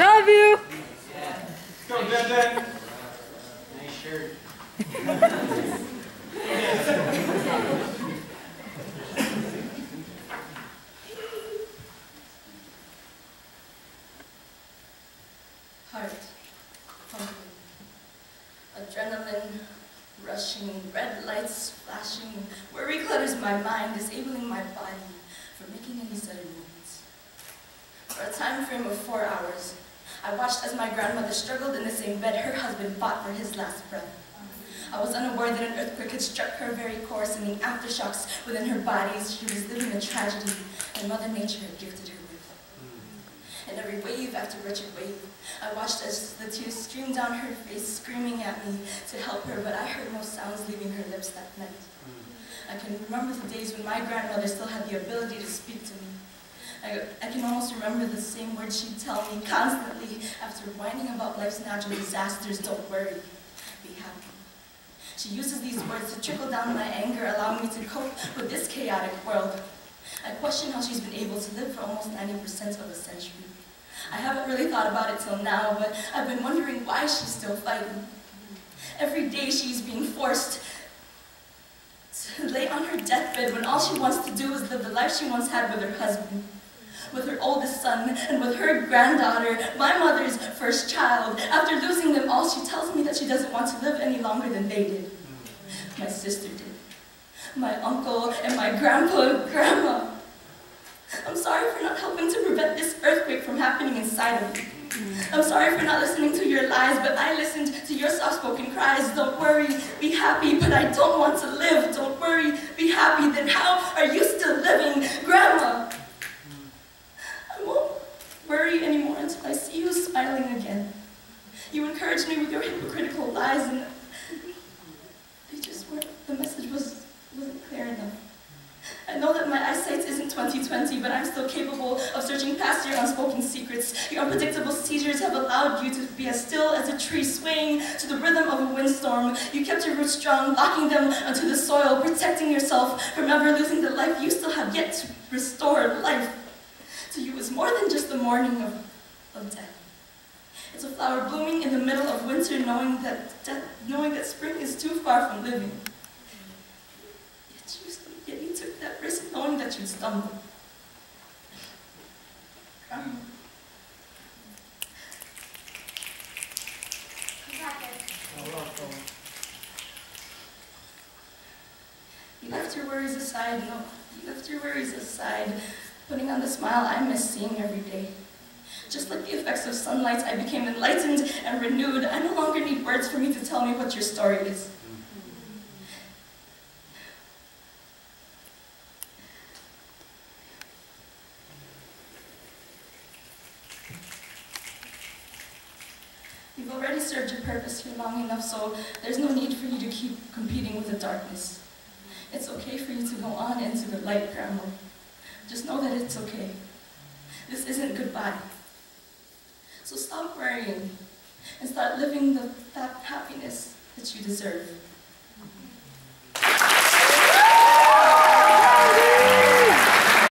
Love you. Let's go, Jen. Nice shirt. Heart pumping, adrenaline rushing, red lights flashing, worry clutters my mind, disabling my body from making any sudden movements. For a time frame of 4 hours, I watched as my grandmother struggled in the same bed her husband fought for his last breath. I was unaware that an earthquake had struck her very core, sending aftershocks within her body as she was living a tragedy that Mother Nature had gifted her with. And every wave after wretched wave, I watched as the tears streamed down her face, screaming at me to help her, but I heard no sounds leaving her lips that night. I can remember the days when my grandmother still had the ability to speak to me. I can almost remember the same words she'd tell me constantly after whining about life's natural disasters. Don't worry, be happy. She uses these words to trickle down my anger, allowing me to cope with this chaotic world. I question how she's been able to live for almost 90% of a century. I haven't really thought about it till now, but I've been wondering why she's still fighting. Every day she's being forced to lay on her deathbed when all she wants to do is live the life she once had with her husband, with her oldest son, and with her granddaughter, my mother's first child. After losing them all, she tells me that she doesn't want to live any longer than they did. My sister did. My uncle and my grandpa and grandma. I'm sorry for not helping to prevent this earthquake from happening inside of me. I'm sorry for not listening to your lies, but I listened to your soft-spoken cries. Don't worry, be happy, but I don't want to live. Don't worry, be happy. Then how are you still living, Grandma? I won't worry anymore until I see you smiling again. You encouraged me with your hypocritical lies, and they just weren't, the message wasn't clear enough. I know that my eyesight isn't 20/20, but I'm still capable of searching past your unspoken secrets. Your unpredictable seizures have allowed you to be as still as a tree swaying to the rhythm of a windstorm. You kept your roots strong, locking them onto the soil, protecting yourself from ever losing the life you still have yet to restore. Life to you is more than just the mourning of death. It's a flower blooming in the middle of winter, knowing that spring is too far from living. Yet you took that risk knowing that you'd stumble. You left your worries aside, putting on the smile I miss seeing every day. Just like the effects of sunlight, I became enlightened and renewed. I no longer need words for me to tell me what your story is. You've already served your purpose here long enough, so there's no need for you to keep competing with the darkness. It's okay for you to go on into the light, Grandma. Just know that it's okay. This isn't goodbye. So stop worrying and start living that happiness that you deserve.